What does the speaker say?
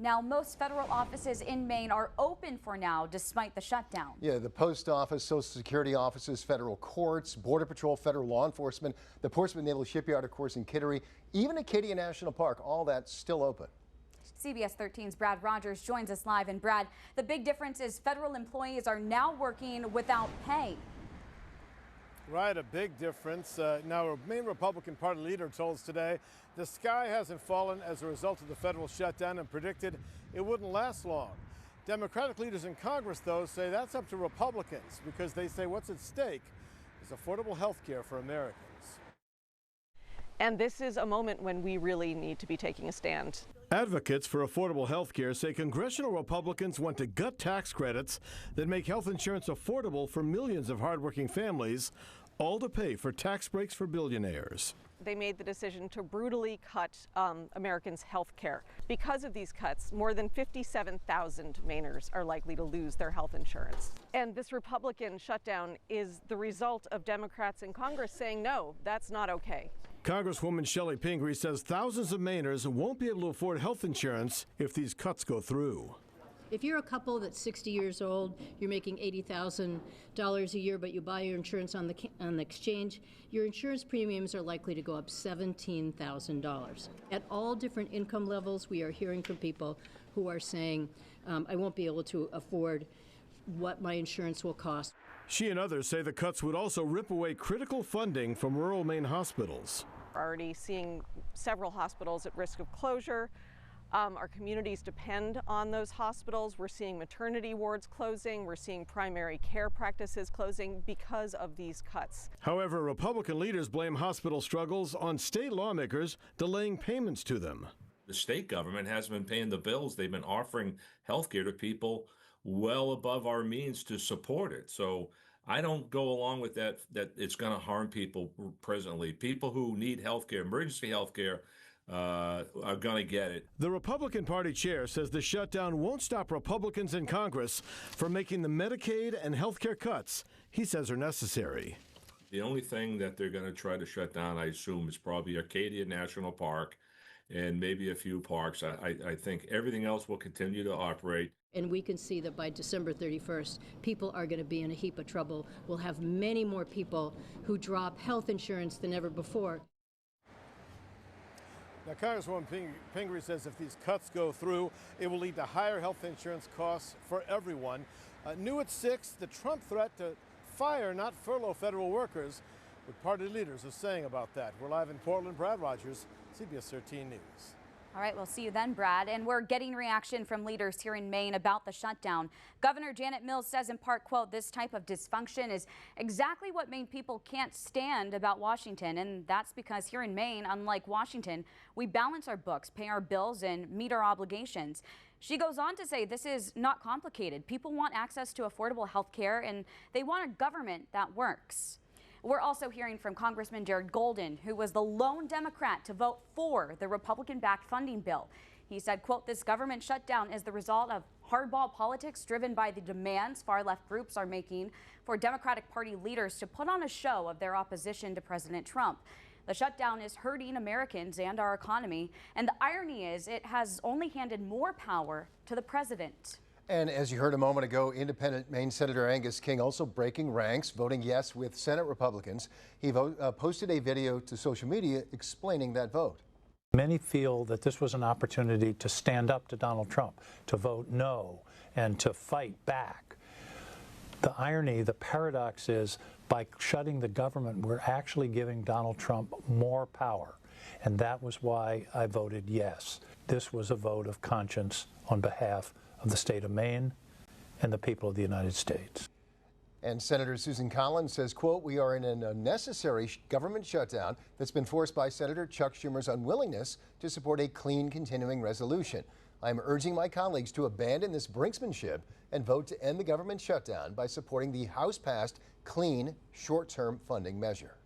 Now, most federal offices in Maine are open for now, despite the shutdown. Yeah, the post office, Social Security offices, federal courts, Border Patrol, federal law enforcement, the Portsmouth Naval Shipyard, of course, in Kittery, even Acadia National Park, all that's still open. CBS 13's Brad Rogers joins us live. And Brad, the big difference is federal employees are now working without pay. Right, a big difference. Now, a Maine Republican Party leader told us today the sky hasn't fallen as a result of the federal shutdown and predicted it wouldn't last long. Democratic leaders in Congress, though, say that's up to Republicans because they say what's at stake is affordable health care for Americans. And this is a moment when we really need to be taking a stand. Advocates for affordable health care say congressional Republicans want to gut tax credits that make health insurance affordable for millions of hardworking families, all to pay for tax breaks for billionaires. They made the decision to brutally cut Americans' health care. Because of these cuts, more than 57,000 Mainers are likely to lose their health insurance. And this Republican shutdown is the result of Democrats in Congress saying, no, that's not okay. Congresswoman Shelley Pingree says thousands of Mainers won't be able to afford health insurance if these cuts go through. If you're a couple that's 60 years old, you're making $80,000 a year, but you buy your insurance on the exchange, your insurance premiums are likely to go up $17,000. At all different income levels, we are hearing from people who are saying, I won't be able to afford what my insurance will cost. She and others say the cuts would also rip away critical funding from rural Maine hospitals. We're already seeing several hospitals at risk of closure. Our communities depend on those hospitals. We're seeing maternity wards closing. We're seeing primary care practices closing because of these cuts. However, Republican leaders blame hospital struggles on state lawmakers delaying payments to them. The state government hasn't been paying the bills. They've been offering health care to people well above our means to support it. So I don't go along with that it's going to harm people presently. People who need health care, emergency health care, are going to get it. The Republican Party chair says the shutdown won't stop Republicans in Congress from making the Medicaid and health care cuts he says are necessary. The only thing that they're going to try to shut down, I assume, is probably Acadia National Park and maybe a few parks. I think everything else will continue to operate. And we can see that by December 31st, people are going to be in a heap of trouble. We'll have many more people who drop health insurance than ever before. Now, Congresswoman Pingree says if these cuts go through, it will lead to higher health insurance costs for everyone. New at 6, the Trump threat to fire, not furlough federal workers. What party leaders are saying about that. We're live in Portland. Brad Rogers, CBS 13 News. All right, we'll see you then, Brad. And we're getting reaction from leaders here in Maine about the shutdown. Governor Janet Mills says in part, quote, this type of dysfunction is exactly what Maine people can't stand about Washington. And that's because here in Maine, unlike Washington, we balance our books, pay our bills, and meet our obligations. She goes on to say this is not complicated. People want access to affordable health care, and they want a government that works. We're also hearing from Congressman Jared Golden, who was the lone Democrat to vote for the Republican-backed funding bill. He said, quote, this government shutdown is the result of hardball politics driven by the demands far-left groups are making for Democratic Party leaders to put on a show of their opposition to President Trump. The shutdown is hurting Americans and our economy, and the irony is it has only handed more power to the president. And as you heard a moment ago, independent Maine Senator Angus King also breaking ranks, voting yes with Senate Republicans. He posted a video to social media explaining that vote. Many feel that this was an opportunity to stand up to Donald Trump, to vote no, and to fight back. The irony, the paradox is, by shutting the government, we're actually giving Donald Trump more power. And that was why I voted yes. This was a vote of conscience on behalf of the state of Maine and the people of the United States. And Senator Susan Collins says, quote, we are in an unnecessary government shutdown that's been forced by Senator Chuck Schumer's unwillingness to support a clean continuing resolution. I'm urging my colleagues to abandon this brinksmanship and vote to end the government shutdown by supporting the House-passed clean short-term funding measure.